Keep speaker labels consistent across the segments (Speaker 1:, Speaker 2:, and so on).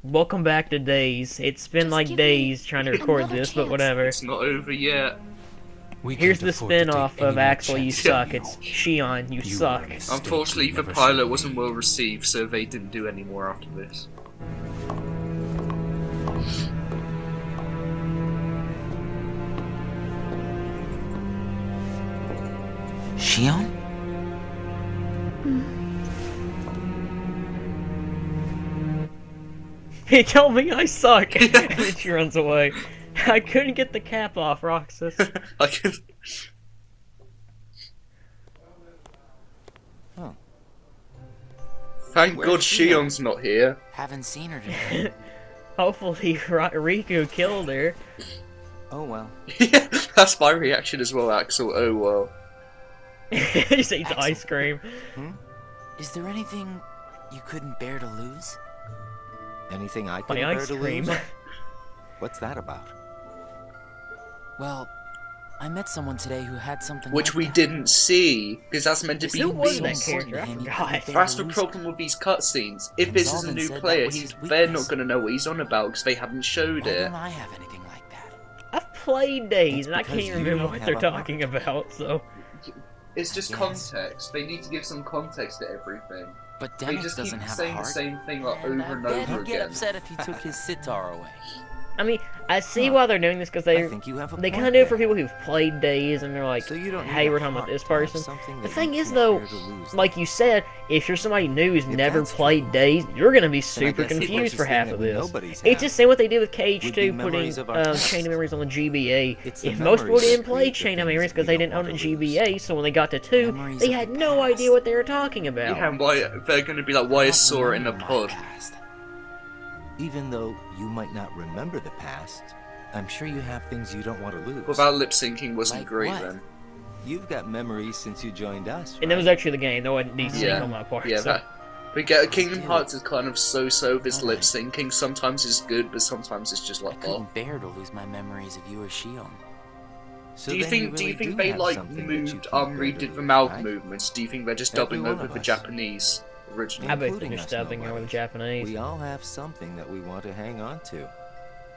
Speaker 1: Welcome back to Days. It's been
Speaker 2: Just
Speaker 1: like
Speaker 2: give
Speaker 1: days
Speaker 2: me
Speaker 1: trying to record
Speaker 2: another
Speaker 1: this, but
Speaker 2: chance.
Speaker 1: whatever.
Speaker 3: It's not over yet.
Speaker 4: We
Speaker 1: Here's
Speaker 4: can't
Speaker 1: the
Speaker 4: afford to take
Speaker 1: spin-off
Speaker 4: any
Speaker 1: of
Speaker 4: more
Speaker 1: Axel, you
Speaker 4: chances.
Speaker 1: suck. It's Shion, you
Speaker 4: You
Speaker 1: suck.
Speaker 4: were a mistake
Speaker 3: Unfortunately,
Speaker 4: we
Speaker 3: the
Speaker 4: never
Speaker 3: pilot
Speaker 4: should've
Speaker 3: wasn't
Speaker 4: made.
Speaker 3: well received, so they didn't do any more after this.
Speaker 5: Shion?
Speaker 1: He told me I suck! And then she runs away. I couldn't get the cap off, Roxas.
Speaker 3: I can.
Speaker 4: Huh.
Speaker 3: Thank
Speaker 5: Where's
Speaker 3: God
Speaker 5: Shion?
Speaker 3: Shion's not here.
Speaker 5: Haven't seen her today.
Speaker 1: Hopefully Riku killed her.
Speaker 5: Oh well.
Speaker 3: Yeah, that's my reaction as well, Axel. Oh well.
Speaker 1: He just eats
Speaker 5: Axel.
Speaker 1: ice cream.
Speaker 5: Is there anything you couldn't bear to lose?
Speaker 4: Anything I
Speaker 1: My
Speaker 4: couldn't bear
Speaker 1: ice
Speaker 4: to
Speaker 1: cream.
Speaker 4: lose? What's that about?
Speaker 5: Well, I met someone today who had something
Speaker 3: Which
Speaker 5: like
Speaker 3: we
Speaker 5: that.
Speaker 3: didn't see, because that's meant to be
Speaker 1: Who was that
Speaker 3: beans.
Speaker 1: character? I
Speaker 5: And he
Speaker 1: forgot.
Speaker 5: couldn't bear
Speaker 3: That's
Speaker 5: to
Speaker 3: the
Speaker 5: lose
Speaker 3: problem with these cutscenes. If
Speaker 5: And
Speaker 3: this is a
Speaker 5: Zaldan
Speaker 3: new
Speaker 5: said that
Speaker 3: player,
Speaker 5: was his
Speaker 3: they're
Speaker 5: weakness.
Speaker 3: not going to know what he's on about because they haven't showed
Speaker 5: Why
Speaker 3: it.
Speaker 5: don't I have anything like that?
Speaker 1: I've played Days,
Speaker 4: It's
Speaker 1: and I
Speaker 4: because
Speaker 1: can't
Speaker 4: you
Speaker 1: remember
Speaker 4: don't
Speaker 1: what
Speaker 4: have
Speaker 1: they're
Speaker 4: a heart.
Speaker 1: talking about, so...
Speaker 3: It's just
Speaker 5: Yes.
Speaker 3: context. They need to give some context to everything.
Speaker 5: But
Speaker 3: They
Speaker 5: Dennis
Speaker 3: just keep
Speaker 5: doesn't have a
Speaker 3: saying the
Speaker 5: heart.
Speaker 3: same thing like over
Speaker 5: And
Speaker 3: and
Speaker 5: I bet
Speaker 3: over
Speaker 5: he'd get
Speaker 3: again.
Speaker 5: upset if he took his sitar away.
Speaker 1: I mean, I see
Speaker 4: Huh.
Speaker 1: why they're doing this, because
Speaker 4: I
Speaker 1: they
Speaker 4: think you have a
Speaker 1: they
Speaker 4: point
Speaker 1: kind of do it for
Speaker 4: there.
Speaker 1: people who've played Days, and they're like,
Speaker 4: So you don't
Speaker 1: hey,
Speaker 4: need
Speaker 1: we're
Speaker 4: a
Speaker 1: talking about
Speaker 4: heart
Speaker 1: this
Speaker 4: to have
Speaker 1: person.
Speaker 4: something
Speaker 1: The
Speaker 4: that
Speaker 1: thing
Speaker 4: you
Speaker 1: is,
Speaker 4: can't
Speaker 1: though,
Speaker 4: bear to lose.
Speaker 1: like you said, if you're somebody new who's
Speaker 4: If
Speaker 1: never
Speaker 4: that's
Speaker 1: played
Speaker 4: true,
Speaker 1: Days, you're gonna be
Speaker 4: then I
Speaker 1: super
Speaker 4: guess the
Speaker 1: confused for
Speaker 4: closest
Speaker 1: half
Speaker 4: thing
Speaker 1: of
Speaker 4: that we
Speaker 1: this.
Speaker 4: nobodies
Speaker 1: It's
Speaker 4: have
Speaker 1: the same what they did with Cage
Speaker 4: would be
Speaker 1: 2, putting
Speaker 4: memories of our past.
Speaker 1: Chain of Memories on the GBA.
Speaker 4: It's the
Speaker 1: If most people
Speaker 4: memories
Speaker 1: didn't
Speaker 4: that
Speaker 1: play
Speaker 4: create the
Speaker 1: Chain of
Speaker 4: things
Speaker 1: Memories
Speaker 4: that
Speaker 1: because
Speaker 4: we
Speaker 1: they
Speaker 4: don't
Speaker 1: didn't own
Speaker 4: want
Speaker 1: a
Speaker 4: to lose.
Speaker 1: GBA, so when they got to 2,
Speaker 5: Memories
Speaker 1: they
Speaker 5: of
Speaker 1: had
Speaker 5: the
Speaker 1: no idea
Speaker 5: past.
Speaker 1: what they were talking about.
Speaker 3: Yeah, and why they're going to be like, why is Sora in a
Speaker 5: Remember my
Speaker 3: pod?
Speaker 5: past.
Speaker 4: Even though you might not remember the past, I'm sure you have things you don't want to lose.
Speaker 3: Well, that lip syncing wasn't
Speaker 5: Like
Speaker 3: great
Speaker 5: what?
Speaker 3: then.
Speaker 4: You've got memories since you joined us,
Speaker 1: And that was
Speaker 4: right?
Speaker 1: actually the game, there wasn't DC
Speaker 3: Yeah,
Speaker 1: on my part.
Speaker 3: yeah.
Speaker 1: so.
Speaker 3: That, but get Kingdom
Speaker 5: Dude.
Speaker 3: Hearts is kind of so-so with this
Speaker 5: Alright.
Speaker 3: lip syncing. Sometimes it's good, but sometimes it's just
Speaker 5: I
Speaker 3: like, oh.
Speaker 5: couldn't bear to lose my memories of you or Shion.
Speaker 4: So
Speaker 3: Do you
Speaker 4: then
Speaker 3: think
Speaker 4: really
Speaker 3: they
Speaker 4: do have
Speaker 3: like
Speaker 4: something that you
Speaker 3: moved
Speaker 4: can't bear to
Speaker 3: redid the
Speaker 4: lose,
Speaker 3: mouth
Speaker 4: right?
Speaker 3: movements? Do you think they're just
Speaker 4: Every
Speaker 3: dubbing
Speaker 4: one
Speaker 3: over
Speaker 4: of
Speaker 3: the
Speaker 4: us.
Speaker 3: Japanese original?
Speaker 1: I bet
Speaker 4: Including
Speaker 1: finished
Speaker 4: us
Speaker 1: dubbing over the
Speaker 4: nobodies.
Speaker 1: Japanese.
Speaker 4: We all have something that we want to hang on to.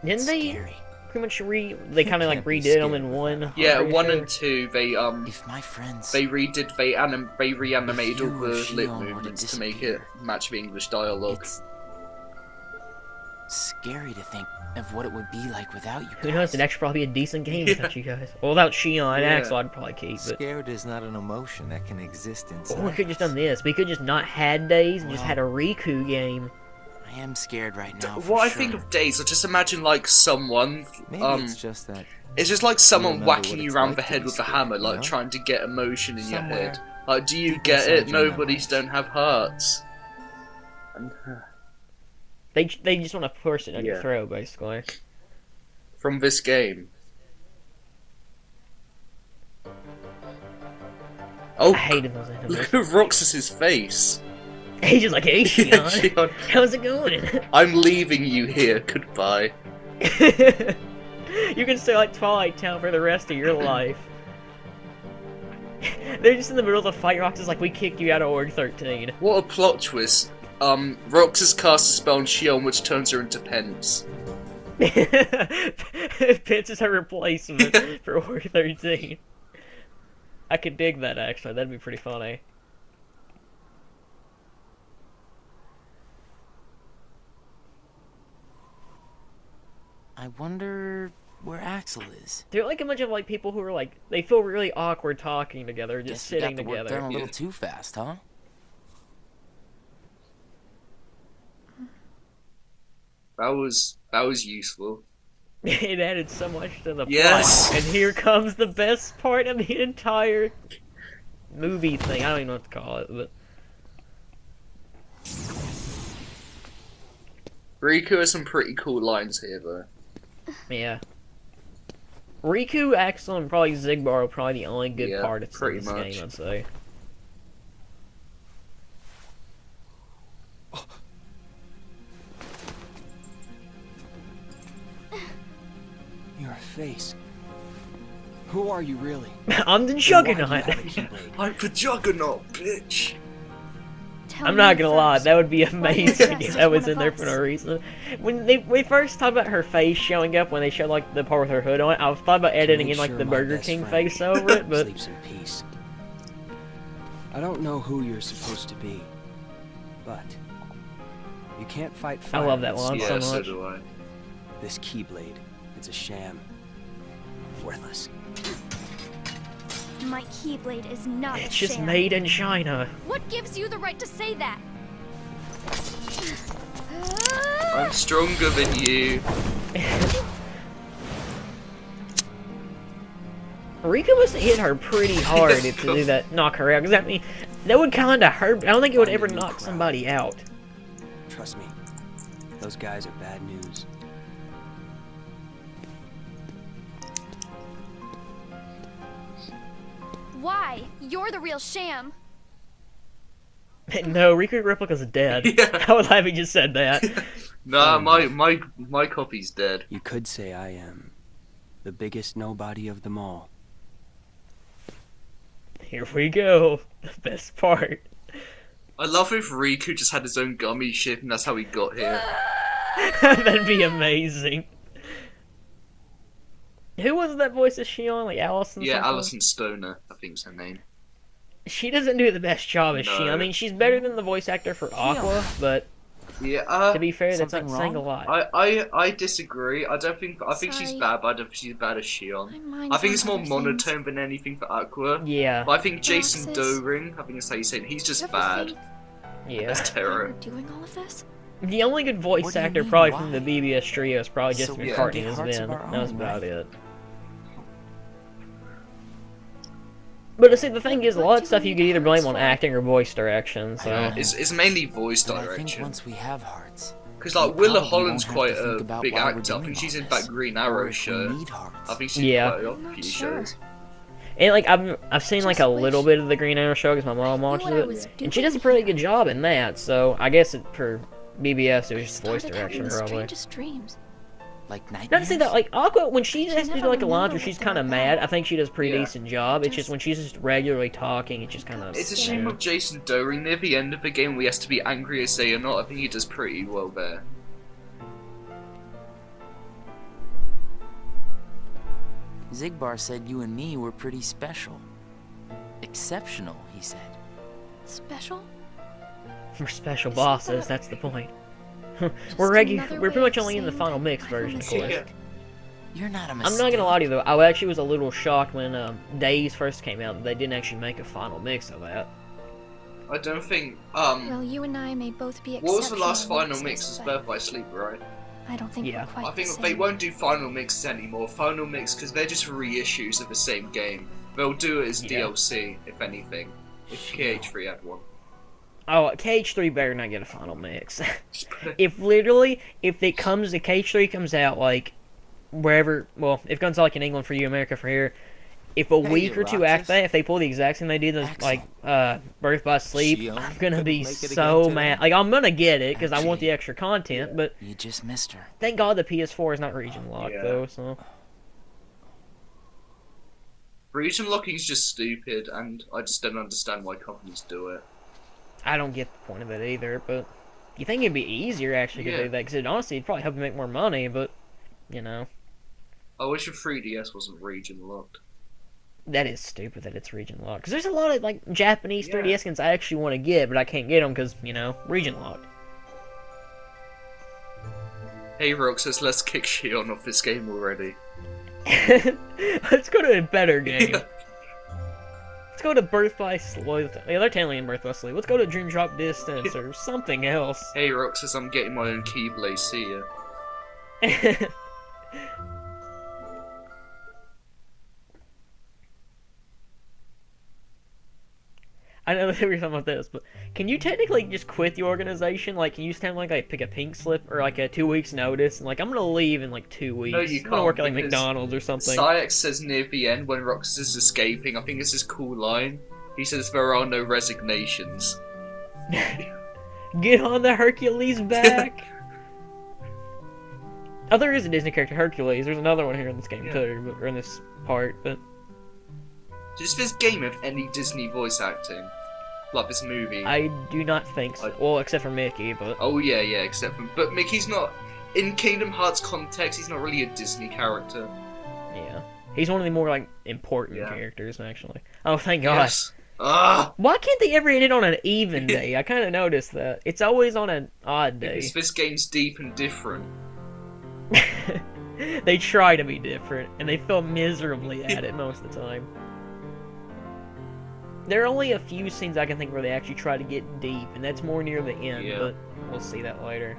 Speaker 1: Didn't
Speaker 5: It's
Speaker 1: they
Speaker 5: scary.
Speaker 1: pretty much they kind of like
Speaker 4: can't be
Speaker 1: redid them
Speaker 4: scared
Speaker 1: in
Speaker 4: with
Speaker 1: one?
Speaker 4: that.
Speaker 3: Yeah,
Speaker 1: pretty
Speaker 3: 1
Speaker 1: sure.
Speaker 3: and 2, they
Speaker 5: If my friends
Speaker 3: they reanimated
Speaker 5: If
Speaker 3: all
Speaker 5: you
Speaker 3: the
Speaker 5: or
Speaker 3: lip
Speaker 5: Shion were to
Speaker 3: movements to make it
Speaker 5: disappear,
Speaker 3: match the English dialogue.
Speaker 5: It's scary to think of what it would be like without you guys.
Speaker 1: Who knows? It'd actually probably be a decent game without you guys. Well, without Shion and
Speaker 3: Yeah.
Speaker 1: Axel, I'd probably keep it.
Speaker 4: Scared is not an emotion that can exist inside.
Speaker 1: Or we could just done this. We could just not had Days and just
Speaker 5: Well,
Speaker 1: had a Riku game.
Speaker 5: I am scared right now. for
Speaker 3: What I
Speaker 5: sure.
Speaker 3: think of Days, I just imagine like someone,
Speaker 4: Maybe it's just that
Speaker 3: it's just like someone
Speaker 4: remember
Speaker 3: whacking
Speaker 4: what
Speaker 3: you
Speaker 4: it's
Speaker 3: around
Speaker 4: like
Speaker 3: the
Speaker 4: to
Speaker 3: head
Speaker 4: be
Speaker 3: with a
Speaker 4: scared,
Speaker 3: hammer,
Speaker 4: you
Speaker 3: like
Speaker 4: know?
Speaker 3: trying to get emotion in your
Speaker 4: Somewhere
Speaker 3: head. Like, do you
Speaker 4: deep
Speaker 3: get it?
Speaker 4: inside your
Speaker 3: Nobody's
Speaker 4: memories.
Speaker 3: don't have hearts. And,
Speaker 1: They just want to force it on your
Speaker 3: Yeah.
Speaker 1: throat, basically.
Speaker 3: from this game. Oh,
Speaker 1: I hated those enemies.
Speaker 3: look at Roxas's face.
Speaker 1: He's just like, hey, Shion,
Speaker 3: Shion,
Speaker 1: how's it going?
Speaker 3: I'm leaving you here. Goodbye.
Speaker 1: You can stay like Twilight Town for the rest of your life. They're just in the middle of the fight. Rox is like, we kicked you out of Org 13.
Speaker 3: What a plot twist. Roxas casts a spell on Shion which turns her into Pence.
Speaker 1: Pitts is her replacement for Org 13. I could dig that, actually. That'd be pretty funny.
Speaker 5: I wonder where Axel is.
Speaker 1: They're like a bunch of like people who are like, they feel really awkward talking together, just
Speaker 5: Guess we got
Speaker 1: sitting
Speaker 5: the work done
Speaker 1: together.
Speaker 5: a little
Speaker 3: Yeah.
Speaker 5: too fast, huh?
Speaker 3: That was useful.
Speaker 1: It added so much to the
Speaker 3: Yes.
Speaker 1: plot. And here comes the best part of the entire movie thing. I don't even know what to call it, but
Speaker 3: Riku has some pretty cool lines here, though.
Speaker 1: yeah. Riku, Axel, and probably Zigbar are probably the only good
Speaker 3: Yeah,
Speaker 1: part of
Speaker 3: pretty
Speaker 1: this
Speaker 3: much.
Speaker 1: game, I'd say.
Speaker 6: Your face. Who are you really?
Speaker 1: I'm the
Speaker 6: And why do you
Speaker 1: Juggernaut!
Speaker 6: have a Keyblade?
Speaker 3: I'm the Juggernaut, bitch!
Speaker 2: tell
Speaker 1: I'm not
Speaker 2: me
Speaker 1: gonna lie,
Speaker 2: first.
Speaker 1: that would be
Speaker 2: Why are you
Speaker 1: amazing
Speaker 2: dressed
Speaker 1: if
Speaker 2: as
Speaker 1: that was
Speaker 2: one
Speaker 1: in
Speaker 2: of
Speaker 1: there for
Speaker 2: us?
Speaker 1: no reason. When we first talked about her face showing up when they showed like the part with her hood on it, I was thought about
Speaker 6: To
Speaker 1: editing
Speaker 6: make
Speaker 1: in like
Speaker 6: sure
Speaker 1: the
Speaker 6: my
Speaker 1: Burger
Speaker 6: best
Speaker 1: King
Speaker 6: friend
Speaker 1: face over it, but
Speaker 6: sleeps in peace. I don't know who you're supposed to be, but you can't fight
Speaker 1: I
Speaker 6: fire.
Speaker 1: love that
Speaker 6: with
Speaker 1: line
Speaker 3: Yeah,
Speaker 1: so
Speaker 3: so
Speaker 1: much.
Speaker 3: do I.
Speaker 6: This Keyblade, it's a sham. Worthless.
Speaker 2: My Keyblade is not a
Speaker 1: It's just
Speaker 2: sham.
Speaker 1: made in China.
Speaker 2: What gives you the right to say that?
Speaker 3: I'm stronger than you.
Speaker 1: Rika must have hit her pretty hard to do that, knock her out. Because I mean, that would kind of hurt. I don't think it would
Speaker 6: Find a
Speaker 1: ever
Speaker 6: new
Speaker 1: knock
Speaker 6: crowd.
Speaker 1: somebody out.
Speaker 6: Trust me, those guys are bad news.
Speaker 2: Why? You're the real sham.
Speaker 1: No, Rika Replica's dead.
Speaker 3: Yeah.
Speaker 1: I would have just said that.
Speaker 3: Nah, my copy's dead.
Speaker 6: You could say I am the biggest nobody of them all.
Speaker 1: Here we go. The best part.
Speaker 3: I love if Riku just had his own gummy ship and that's how he got here.
Speaker 1: That'd be amazing. Who was that voice of Shion? Like Allison?
Speaker 3: Yeah,
Speaker 1: something?
Speaker 3: Alison Stoner, I think's her name.
Speaker 1: She doesn't do the best job as
Speaker 3: No.
Speaker 1: Shion. I mean, she's better than the voice actor for Aqua, but
Speaker 3: Yeah,
Speaker 1: to be fair, that's not
Speaker 5: Something
Speaker 1: saying a
Speaker 5: wrong?
Speaker 1: lot.
Speaker 3: I disagree. I think she's
Speaker 2: Sorry.
Speaker 3: bad, but I don't think she's bad as Shion.
Speaker 2: My mind's
Speaker 3: I think
Speaker 2: on
Speaker 3: it's more
Speaker 2: other
Speaker 3: monotone than anything for Aqua.
Speaker 1: Yeah,
Speaker 3: But I think Jason
Speaker 2: Roxas.
Speaker 3: Doring, I think that's how you say it, he's just
Speaker 2: Ever
Speaker 3: bad.
Speaker 2: think
Speaker 1: yeah.
Speaker 3: That's
Speaker 2: why we're
Speaker 3: terror.
Speaker 2: doing all of this?
Speaker 1: The only good voice
Speaker 5: What do you
Speaker 1: actor
Speaker 5: mean,
Speaker 1: probably
Speaker 5: why?
Speaker 1: from the BBS trio is probably
Speaker 5: So
Speaker 1: Justin
Speaker 5: we
Speaker 3: can
Speaker 1: McCartney
Speaker 5: get
Speaker 1: has
Speaker 5: hearts
Speaker 1: been.
Speaker 5: of our
Speaker 1: That was
Speaker 5: own,
Speaker 1: about
Speaker 5: right?
Speaker 1: it. But to see, the thing is, a lot of stuff you could either blame on acting or voice direction. So
Speaker 5: Yeah.
Speaker 3: It's mainly voice
Speaker 5: But I think
Speaker 3: direction.
Speaker 5: once we have hearts,
Speaker 3: Because like
Speaker 5: we
Speaker 3: Willa
Speaker 5: probably
Speaker 3: Holland's
Speaker 5: won't have
Speaker 3: quite
Speaker 5: to think
Speaker 3: a
Speaker 5: about
Speaker 3: big
Speaker 5: why we're
Speaker 3: actor. I
Speaker 5: doing
Speaker 3: think she's
Speaker 5: all
Speaker 3: in
Speaker 5: this.
Speaker 3: that Green
Speaker 5: Or
Speaker 3: Arrow
Speaker 5: if
Speaker 3: show.
Speaker 5: we need hearts.
Speaker 3: I think she's
Speaker 1: Yeah.
Speaker 3: quite a
Speaker 2: I'm not
Speaker 3: few
Speaker 2: sure.
Speaker 3: shows.
Speaker 1: and like I've seen like a
Speaker 2: Just
Speaker 1: little
Speaker 2: wish
Speaker 1: bit of the Green Arrow show because my mom
Speaker 2: knew
Speaker 1: watches
Speaker 2: what I
Speaker 1: it,
Speaker 2: was
Speaker 1: and she
Speaker 2: doing
Speaker 1: does a pretty
Speaker 2: here.
Speaker 1: good job in that. So I guess for BBS it was
Speaker 2: I
Speaker 1: just voice
Speaker 2: started having
Speaker 1: direction
Speaker 2: the
Speaker 1: probably.
Speaker 2: strangest dreams.
Speaker 5: Like
Speaker 1: Not to
Speaker 5: nightmares.
Speaker 1: say that, like, Aqua, when she has to do,
Speaker 2: never
Speaker 1: like, a line
Speaker 2: remember
Speaker 1: where
Speaker 2: what
Speaker 1: she's
Speaker 2: they
Speaker 1: kind
Speaker 2: were
Speaker 1: of mad,
Speaker 2: about.
Speaker 1: I think she does a pretty
Speaker 3: Yeah.
Speaker 1: decent job. It's just
Speaker 2: Just-
Speaker 1: when she's just regularly talking, it just kind of...
Speaker 3: It's a shame with Jason Doring near the end of the game where he has to be angry as they or not. I think he does pretty well there.
Speaker 5: Zigbar said you and me were pretty special. Exceptional, he said.
Speaker 2: Special?
Speaker 1: We're special
Speaker 2: Isn't
Speaker 1: bosses,
Speaker 2: that
Speaker 1: that's the point.
Speaker 2: Just
Speaker 1: We're
Speaker 2: another
Speaker 1: pretty
Speaker 2: way
Speaker 1: much
Speaker 2: of
Speaker 1: only in the
Speaker 2: saying
Speaker 1: final
Speaker 2: that
Speaker 1: mix
Speaker 2: I'm a
Speaker 1: version, of
Speaker 2: mistake.
Speaker 1: course.
Speaker 3: Yeah.
Speaker 5: You're not a
Speaker 1: I'm
Speaker 5: mistake.
Speaker 1: not gonna lie to you, though, I actually was a little shocked when Days first came out that they didn't actually make a final mix of that.
Speaker 3: I don't think.
Speaker 2: Well, you and I may both be
Speaker 3: What was the last
Speaker 2: exceptional
Speaker 3: final mix?
Speaker 2: mixes,
Speaker 3: Was
Speaker 2: but
Speaker 3: Birth by Sleep, right?
Speaker 2: I don't think
Speaker 1: Yeah.
Speaker 2: we're quite
Speaker 3: I think
Speaker 2: the
Speaker 3: they
Speaker 2: same.
Speaker 3: won't do final mixes anymore. Final mix because they're just reissues of the same game. They'll do it as
Speaker 1: Yeah.
Speaker 3: DLC, if anything. If KH3 had one.
Speaker 1: Oh, KH3 better not get a final mix.
Speaker 3: Just put it-
Speaker 1: If literally, if KH3 comes out, like, wherever, well, if it comes out, like, in England for you, America for here, if a
Speaker 4: Hey,
Speaker 1: week or two
Speaker 4: Roxas.
Speaker 1: after that, if they pull the exact same they did, as,
Speaker 5: Axel.
Speaker 1: like, Birth by Sleep,
Speaker 4: Shion
Speaker 1: I'm gonna
Speaker 4: couldn't
Speaker 1: be
Speaker 4: make it
Speaker 1: so
Speaker 4: again
Speaker 1: mad.
Speaker 4: today.
Speaker 1: Like, I'm gonna get it, because I want
Speaker 5: Actually,
Speaker 1: the extra content, but
Speaker 5: You just missed her.
Speaker 1: thank God the PS4 is not region locked,
Speaker 3: Yeah.
Speaker 1: though, so...
Speaker 3: Region locking is just stupid, and I just don't understand why companies do it.
Speaker 1: I don't get the point of it either, but... You think it'd be easier, actually, to
Speaker 3: Yeah.
Speaker 1: do that, because honestly, it'd probably help you make more money, but, you know...
Speaker 3: I wish your 3DS wasn't region locked.
Speaker 1: That is stupid that it's region locked. Because there's a lot of, like, Japanese
Speaker 3: Yeah.
Speaker 1: 3DS games I actually want to get, but I can't get them because, you know, region locked.
Speaker 3: Hey Roxas, let's kick Shion off this game already.
Speaker 1: Let's go to a better game. Let's go to Birth by Sleep. Yeah, they're technically in Birth by Sleep. Let's go to Dream Drop Distance or something else.
Speaker 3: Hey Roxas, I'm getting my own Keyblade, see ya.
Speaker 1: I know that we were talking about this, but can you technically just quit the organization? Like, can you just have like pick a pink slip or like a 2 weeks notice and like I'm gonna leave in like 2 weeks.
Speaker 3: No, you
Speaker 1: I'm gonna work at like
Speaker 3: can't, because
Speaker 1: McDonald's or something.
Speaker 3: Sayax says near the end when Roxas is escaping, I think it's his cool line. He says there are no resignations.
Speaker 1: Get on the Hercules back. Oh, there is a Disney character, Hercules. There's another one here in this game
Speaker 3: Yeah.
Speaker 1: too, but, or in this part. But
Speaker 3: Does this game have any Disney voice acting? like this movie.
Speaker 1: I do not think so. Well, except for Mickey, but
Speaker 3: Oh yeah, except for but Mickey's not in Kingdom Hearts context. He's not really a Disney character.
Speaker 1: yeah, he's one of the more like important
Speaker 3: Yeah.
Speaker 1: characters actually. Oh, thank God.
Speaker 3: Yes. Ah,
Speaker 1: Why can't they ever end it on an even day? I kind of noticed that. It's always on an odd day.
Speaker 3: because this game's deep and different.
Speaker 1: They try to be different, and they fail miserably at it most of the time. There are only a few scenes I can think where they actually try to get deep, and that's more near the end,
Speaker 3: Yeah.
Speaker 1: but we'll see that later.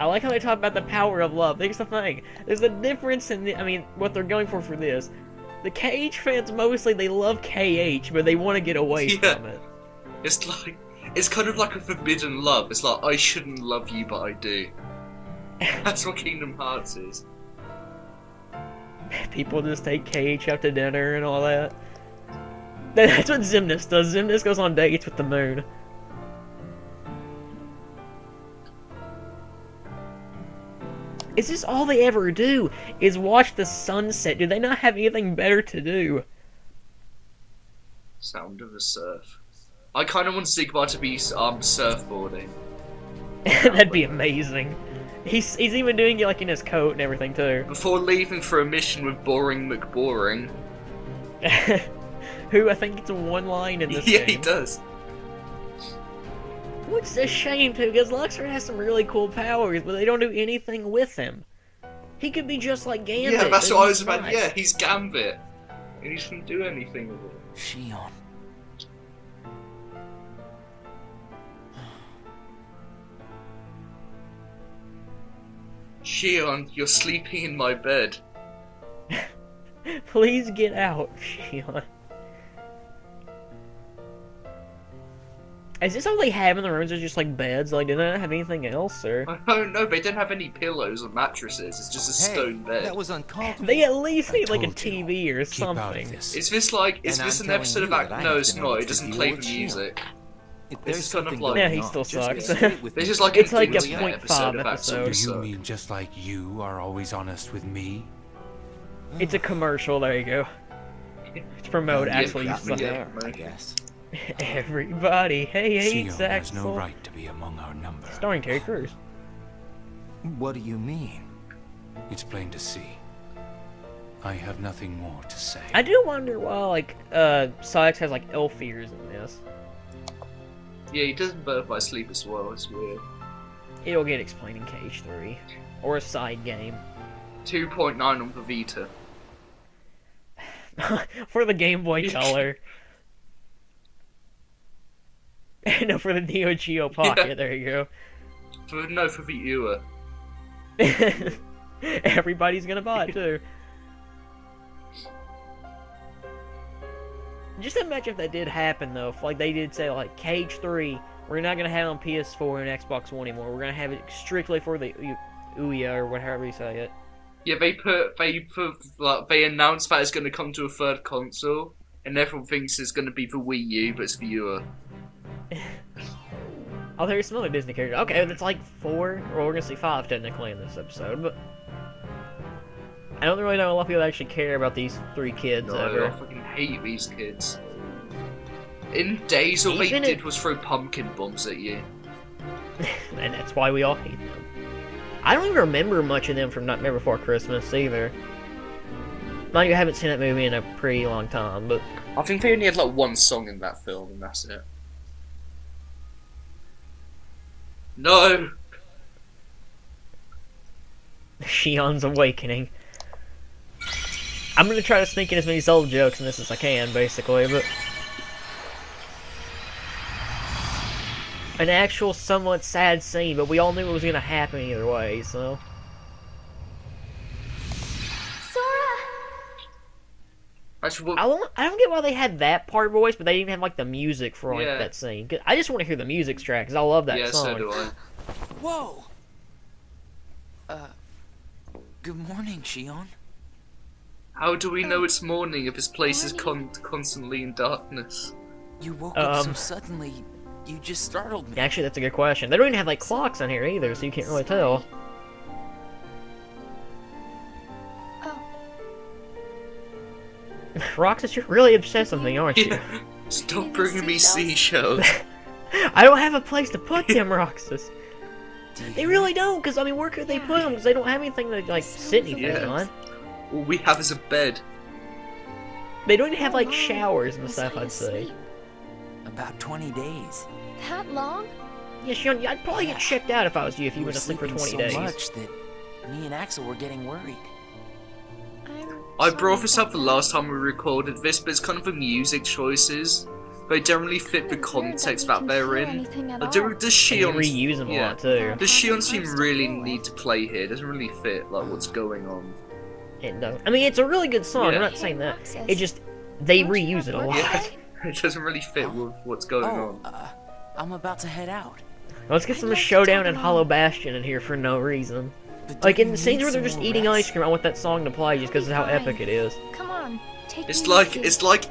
Speaker 1: I like how they talk about the power of love. Here's the thing. There's a difference in what they're going for this. The KH fans mostly, they love KH, but they want to get away
Speaker 3: Yeah.
Speaker 1: from it.
Speaker 3: It's kind of like a forbidden love. It's like I shouldn't love you, but I do. That's what Kingdom Hearts is.
Speaker 1: People just take KH out to dinner and all that. That's what Xemnas does. Xemnas goes on dates with the moon. Is this all they ever do? Is watch the sunset? Do they not have anything better to do?
Speaker 3: Sound of the surf. I kind of want Zigbar to be surfboarding.
Speaker 1: That'd be amazing. He's even doing it like in his coat and everything too.
Speaker 3: Before leaving for a mission with Boring McBoring.
Speaker 1: Who I think gets one line in this
Speaker 3: Yeah,
Speaker 1: game.
Speaker 3: he does.
Speaker 1: Which is a shame too, because Luxor has some really cool powers, but they don't do anything with him. He could be just like Gambit.
Speaker 3: Yeah, that's
Speaker 1: but
Speaker 3: what I
Speaker 1: he's
Speaker 3: was about.
Speaker 1: not.
Speaker 3: Yeah, he's Gambit. And he shouldn't do anything with it.
Speaker 5: Shion.
Speaker 3: Shion, you're sleeping in my bed.
Speaker 1: Please get out, Shion. Is this all they have in the rooms? Are just like beds? Like, do they not have anything else, or
Speaker 3: I don't know, they don't have any pillows or mattresses. It's just a
Speaker 4: Hey,
Speaker 3: stone bed.
Speaker 4: that was uncalled for.
Speaker 1: they at least
Speaker 7: I
Speaker 1: need like a
Speaker 7: told you,
Speaker 1: TV or
Speaker 7: Keep out of
Speaker 1: something?
Speaker 7: this.
Speaker 3: Is this like? Is
Speaker 4: And
Speaker 3: this
Speaker 4: I'm
Speaker 3: an episode of
Speaker 4: telling you
Speaker 3: Act?
Speaker 4: that I
Speaker 3: No,
Speaker 4: have
Speaker 3: it's
Speaker 4: to
Speaker 3: not.
Speaker 4: know
Speaker 3: It
Speaker 4: what's
Speaker 3: doesn't
Speaker 4: the
Speaker 3: play
Speaker 4: deal
Speaker 3: the
Speaker 4: with
Speaker 3: music.
Speaker 4: If
Speaker 3: This
Speaker 4: there's
Speaker 3: is kind of
Speaker 4: something
Speaker 3: like-
Speaker 4: going
Speaker 1: Yeah, he
Speaker 4: on,
Speaker 1: still
Speaker 4: just
Speaker 1: sucks.
Speaker 4: stay with
Speaker 3: This
Speaker 4: me.
Speaker 3: is like
Speaker 1: It's
Speaker 3: a
Speaker 1: like a
Speaker 3: Disney
Speaker 1: 0.5
Speaker 3: episode of Act
Speaker 1: episode.
Speaker 7: Do
Speaker 3: Suck.
Speaker 7: you mean just like you are always honest with me?
Speaker 1: It's a commercial. There you go. To promote
Speaker 3: Yeah,
Speaker 1: Axel, you
Speaker 3: got me
Speaker 1: suck.
Speaker 3: there.
Speaker 4: I guess.
Speaker 1: Everybody hates
Speaker 7: Shion has
Speaker 1: Axel.
Speaker 7: no right to be among our number.
Speaker 1: Starring Terry Crews.
Speaker 4: What do you mean?
Speaker 7: It's plain to see. I have nothing more to say.
Speaker 1: I do wonder why, like, Sykes has, like, elf ears in this.
Speaker 3: Yeah, he doesn't birth by sleep as well. It's weird.
Speaker 1: It'll get explained in KH3. Or a side game.
Speaker 3: 2.9 on the Vita.
Speaker 1: For the Game Boy Color. No, for the Neo Geo Pocket,
Speaker 3: Yeah.
Speaker 1: there you go.
Speaker 3: For the Ewa.
Speaker 1: Everybody's gonna buy it, too. Just imagine if that did happen, though. If, like, they did say, like, KH3, we're not gonna have it on PS4 and Xbox One anymore. We're gonna have it strictly for the Ouya, or whatever you say it.
Speaker 3: Yeah, they announced that it's going to come to a third console, and everyone thinks it's going to be for Wii U, but it's for Ewa.
Speaker 1: Oh, there's some other Disney characters. Okay, that's like 4, or we're gonna see 5 technically in this episode, but I don't really know a lot of people that actually care about these 3 kids
Speaker 3: No, I
Speaker 1: ever.
Speaker 3: fucking hate these kids. In Days, all they
Speaker 1: Even
Speaker 3: did
Speaker 1: if-
Speaker 3: was throw pumpkin bombs at you.
Speaker 1: And that's why we all hate them. I don't even remember much of them from Nightmare Before Christmas either. Like, I haven't seen that movie in a pretty long time, but
Speaker 3: I think they only had like one song in that film, and that's it. No!
Speaker 1: Shion's Awakening. I'm gonna try to sneak in as many Zelda jokes in this as I can, basically, but an actual somewhat sad scene, but we all knew it was gonna happen either way, so.
Speaker 3: Actually,
Speaker 1: I don't get why they had that part voice, but they didn't have like the music for like,
Speaker 3: Yeah.
Speaker 1: that scene. 'Cause I just want to hear the music track because I love that
Speaker 3: yeah,
Speaker 1: song.
Speaker 3: so do I.
Speaker 5: Whoa! Good morning, Shion.
Speaker 3: How do we know it's morning if this place is constantly in darkness?
Speaker 5: You woke up so
Speaker 1: Um,
Speaker 5: suddenly, you just startled me.
Speaker 1: Actually, that's a good question. They don't even have like clocks on here either, so you can't really tell.
Speaker 2: Oh,
Speaker 1: Roxas, you're really obsessed with me, aren't you?
Speaker 3: Yeah. Stop
Speaker 2: Maybe
Speaker 3: bringing me
Speaker 2: seashells?
Speaker 3: seashells.
Speaker 1: I don't have a place to put them, Roxas.
Speaker 5: Do you
Speaker 1: They
Speaker 5: hear
Speaker 1: really
Speaker 5: me?
Speaker 1: don't, because, I mean, where could they
Speaker 2: Yeah.
Speaker 1: put them? Because they don't have anything to, like, sit anything
Speaker 3: Yeah.
Speaker 1: on.
Speaker 3: All we have is a bed.
Speaker 1: They don't even have, like,
Speaker 2: How long
Speaker 1: showers and
Speaker 2: was
Speaker 1: stuff,
Speaker 2: I
Speaker 1: I'd say.
Speaker 2: asleep?
Speaker 5: About 20 days.
Speaker 2: That long?
Speaker 1: Yeah, Sean, I'd probably get checked out if I was you if you
Speaker 5: You were
Speaker 1: went to sleep for
Speaker 5: sleeping
Speaker 1: 20
Speaker 5: so
Speaker 1: days.
Speaker 5: much that me and Axel were getting worried.
Speaker 3: I brought this up the last time we recorded this, but it's kind of the music choices. They generally fit the context that they're in. Like, does
Speaker 1: And you
Speaker 3: Shion's,
Speaker 1: reuse them a
Speaker 3: yeah,
Speaker 1: lot, too.
Speaker 3: does Shion's theme really need to play here? It doesn't really fit like what's going on.
Speaker 1: It does. I mean, it's a really good song,
Speaker 3: Yeah.
Speaker 1: I'm not saying that. It just, they
Speaker 2: Don't you
Speaker 1: reuse it a
Speaker 2: have
Speaker 1: lot.
Speaker 2: work
Speaker 3: Yeah.
Speaker 2: today?
Speaker 3: It doesn't really fit with what's going
Speaker 5: Oh,
Speaker 3: on.
Speaker 5: I'm about to head out.
Speaker 1: Let's get
Speaker 2: I'd
Speaker 1: some
Speaker 2: like to
Speaker 1: Showdown
Speaker 2: talk
Speaker 1: and
Speaker 2: along.
Speaker 1: Hollow Bastion in here for no reason.
Speaker 5: But
Speaker 1: Like,
Speaker 5: don't
Speaker 1: in
Speaker 5: you
Speaker 1: scenes
Speaker 5: need
Speaker 1: where they're
Speaker 5: some
Speaker 1: just
Speaker 5: more
Speaker 1: eating
Speaker 5: rest?
Speaker 1: ice cream, I want that song to play just because of how
Speaker 2: Fine.
Speaker 1: epic it is.
Speaker 2: Come on, take
Speaker 3: It's
Speaker 2: me
Speaker 3: like
Speaker 2: easy.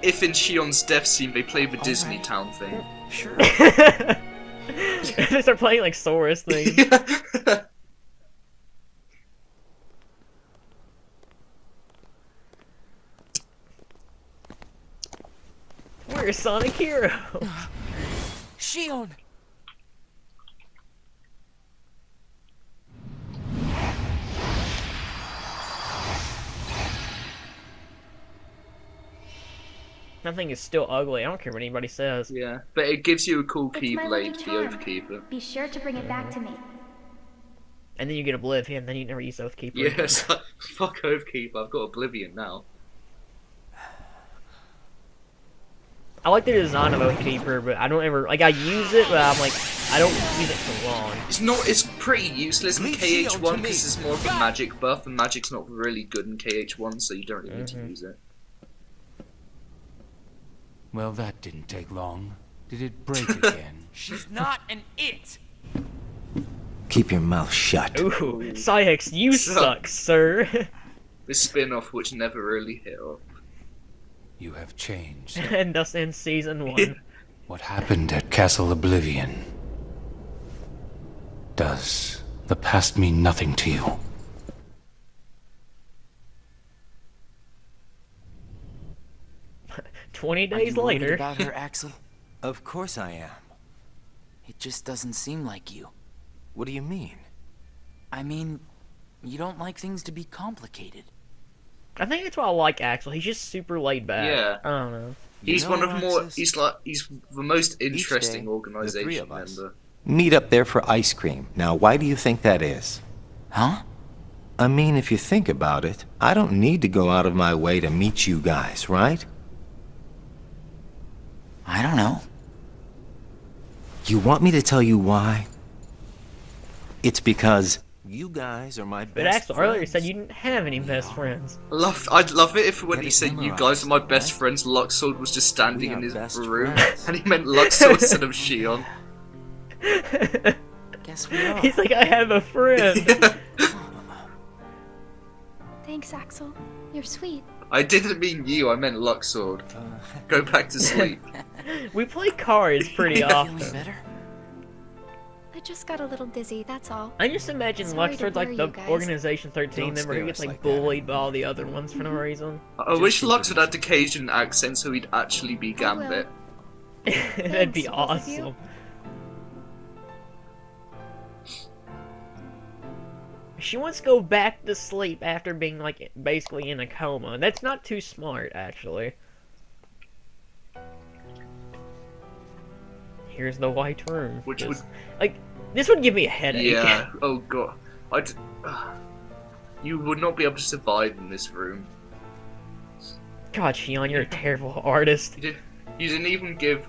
Speaker 3: if in Shion's death scene they play the Disney
Speaker 5: Alright.
Speaker 3: Town thing.
Speaker 5: Sure.
Speaker 1: They start playing like Sora's thing.
Speaker 3: Yeah.
Speaker 1: We're Sonic Heroes.
Speaker 5: Shion!
Speaker 1: That thing is still ugly. I don't care what anybody says.
Speaker 3: Yeah, but it gives you a cool
Speaker 8: It's my lucky
Speaker 3: keyblade, the
Speaker 8: charm.
Speaker 3: Oathkeeper.
Speaker 8: Be sure to bring it back to me.
Speaker 1: And then you get Oblivion, then you never use Oathkeeper.
Speaker 3: Yes, fuck Oathkeeper, I've got Oblivion now.
Speaker 1: I like the design of Oathkeeper, but I don't ever like. I use it, but I'm like, I don't use it for long.
Speaker 3: It's pretty useless in
Speaker 4: Leave Shion to
Speaker 3: KH1
Speaker 4: me.
Speaker 3: because it's more of a magic buff, and magic's not really good in KH1, so you don't really need to
Speaker 1: Mhm.
Speaker 3: use it.
Speaker 7: Well, that didn't take long. Did it break again?
Speaker 5: She's not an it!
Speaker 4: Keep your mouth shut.
Speaker 1: Ooh, Syx, you
Speaker 3: So-
Speaker 1: suck, sir.
Speaker 3: This spin-off which never really hit up.
Speaker 7: You have changed.
Speaker 1: And thus ends season 1.
Speaker 3: Yeah.
Speaker 7: What happened at Castle Oblivion? Does the past mean nothing to you?
Speaker 1: 20
Speaker 5: Are
Speaker 1: days
Speaker 5: you worried
Speaker 1: later.
Speaker 5: about her, Axel?
Speaker 4: Of course I am.
Speaker 5: It just doesn't seem like you.
Speaker 4: What do you mean?
Speaker 5: I mean, you don't like things to be complicated.
Speaker 1: I think that's why I like Axel. He's just super laid back.
Speaker 3: Yeah.
Speaker 1: I don't know.
Speaker 3: He's
Speaker 4: You
Speaker 3: one
Speaker 4: know,
Speaker 3: of more.
Speaker 4: Roxas,
Speaker 3: He's the most interesting
Speaker 4: day, the three
Speaker 3: organization
Speaker 4: of us
Speaker 3: member.
Speaker 4: meet up there for ice cream. Now, why do you think that is?
Speaker 5: Huh?
Speaker 4: I mean, if you think about it, I don't need to go out of my way to meet you guys, right?
Speaker 5: I don't know.
Speaker 4: You want me to tell you why? It's because you guys are my best
Speaker 1: But Axel earlier said
Speaker 4: friends.
Speaker 1: you didn't have any best friends.
Speaker 3: I'd love it if when
Speaker 4: Get
Speaker 3: he
Speaker 4: it
Speaker 3: said you
Speaker 4: memorized,
Speaker 3: guys are my best
Speaker 4: right?
Speaker 3: friends, Luxord was just standing
Speaker 4: We
Speaker 3: in
Speaker 4: are
Speaker 3: his
Speaker 4: best
Speaker 3: room,
Speaker 4: friends.
Speaker 3: and he meant Luxord instead of Shion.
Speaker 5: Guess we are.
Speaker 1: He's like, I have a friend.
Speaker 2: Thanks, Axel. You're sweet.
Speaker 3: I didn't mean you, I meant Luxord. Go back to sleep.
Speaker 1: We play cards pretty
Speaker 3: Yeah.
Speaker 1: often.
Speaker 5: Feeling better?
Speaker 2: I just got a little dizzy, that's all.
Speaker 1: I just imagine
Speaker 2: Sorry to
Speaker 1: Luxord's like
Speaker 2: worry
Speaker 1: the
Speaker 2: you guys.
Speaker 1: Organization 13
Speaker 4: Don't
Speaker 1: member who
Speaker 4: scare
Speaker 1: gets
Speaker 4: us
Speaker 1: like
Speaker 4: like that.
Speaker 1: bullied by all the other ones for no reason.
Speaker 3: I wish
Speaker 4: think
Speaker 3: Luxord had the Cajun accent so he'd actually be
Speaker 2: I will.
Speaker 3: Gambit.
Speaker 1: That'd be
Speaker 2: Thanks, both of you.
Speaker 1: awesome. She wants to go back to sleep after being like basically in a coma. That's not too smart, actually. Here's the white room.
Speaker 3: Which
Speaker 1: Just-
Speaker 3: would-
Speaker 1: like this would give me a headache.
Speaker 3: Yeah, oh god. You would not be able to survive in this room.
Speaker 1: God, Shion, you're a terrible artist.
Speaker 3: You didn't even give,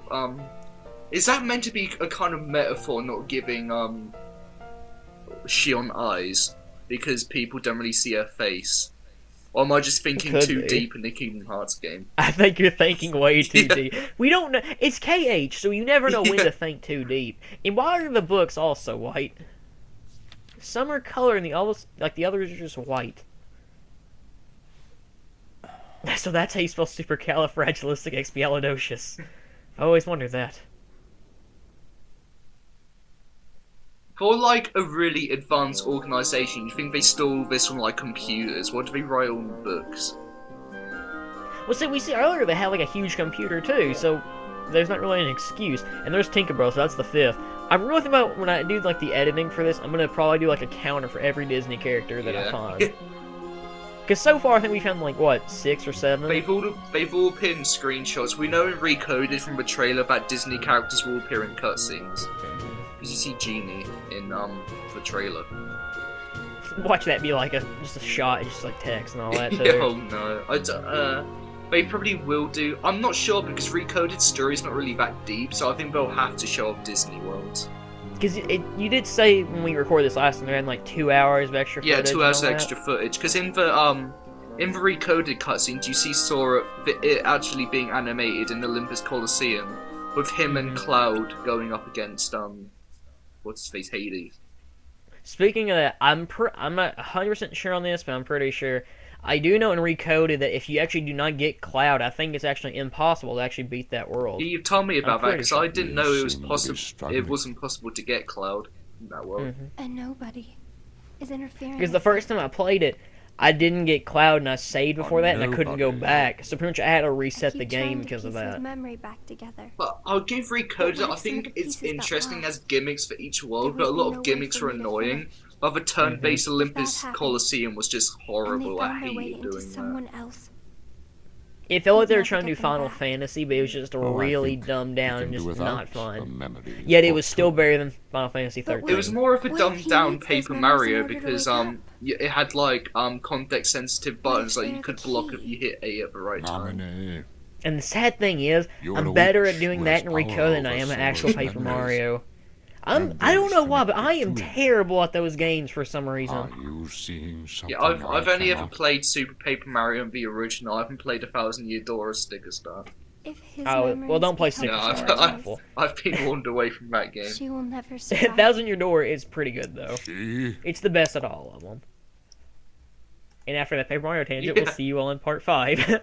Speaker 3: is that meant to be a kind of metaphor, not giving, Shion eyes? Because people don't really see her face? Or am I just thinking
Speaker 1: Could
Speaker 3: too
Speaker 1: be.
Speaker 3: deep in the Kingdom Hearts game?
Speaker 1: I think you're thinking way too
Speaker 3: Yeah.
Speaker 1: deep. We don't know. It's KH, so you never know when
Speaker 3: Yeah.
Speaker 1: to think too deep. And why are the books also white? Some are colored and the others, like the others, are just white. So that's how you spell supercalifragilisticexpialidocious. I always wondered that.
Speaker 3: For, like, a really advanced organisation, you think they stole this from, like, computers? What do they write on books?
Speaker 1: Well, see, we see earlier they had like a huge computer too, so there's not really an excuse. And there's Tinkerbell, so that's the 5th. I'm really thinking about when I do like the editing for this, I'm gonna probably do like a counter for every Disney character that I find. Because so far I think we found like what 6 or 7.
Speaker 3: They've all appeared in screenshots. We know in Recoded from the trailer that Disney characters will appear in cutscenes. Because you see Genie in the trailer.
Speaker 1: Watch that be like just a shot, just like text and all that too.
Speaker 3: Yeah, oh no, they probably will do. I'm not sure because Recoded story's not really that deep, so I think they'll have to show off Disney World.
Speaker 1: Because you did say when we recorded this last time, they had like 2 hours of extra footage.
Speaker 3: Yeah, 2 hours of
Speaker 1: and all
Speaker 3: extra footage. Because in the Recoded cutscenes, you see Sora it actually being animated in Olympus Coliseum with him and Cloud going up against what's his face, Hades.
Speaker 1: Speaking of that, I'm not 100% sure on this, but I'm pretty sure. I do know in Recoded that if you actually do not get Cloud, I think it's actually impossible to actually beat that world.
Speaker 3: You told me about that because
Speaker 1: sure.
Speaker 3: I didn't know it was possible. It wasn't possible to get Cloud in that world.
Speaker 2: And nobody is interfering.
Speaker 1: Because the first time I played it, I didn't get Cloud and I saved before that and I couldn't go back. So pretty much I had to reset the game because of that.
Speaker 2: Memory back together.
Speaker 3: But I'll give Recoded. I think it's interesting as gimmicks for each world, but a lot of gimmicks are annoying. But the turn-based Olympus Coliseum was just horrible. I hated doing that.
Speaker 1: It felt like they were trying to do Final Fantasy, but it was just really dumbed down and just not fun. Yet it was still better than Final Fantasy 13.
Speaker 3: It was more of a dumbed-down Paper Mario because it had like context-sensitive buttons, like you could block if you hit A at the right time.
Speaker 1: And the sad thing is, I'm better at doing that in Recoded than I am at actual Paper Mario. I don't know why, but I am terrible at those games for some reason.
Speaker 3: Yeah, I've only ever played Super Paper Mario and the original. I haven't played 1000-Year Door or Sticker Star.
Speaker 1: Well, don't play Sticker Star.
Speaker 3: I've been warned away from that game.
Speaker 2: She will never survive.
Speaker 1: 1000-Year Door is pretty good though. It's the best at all of them. And after that Paper Mario tangent, we'll see you all in part 5.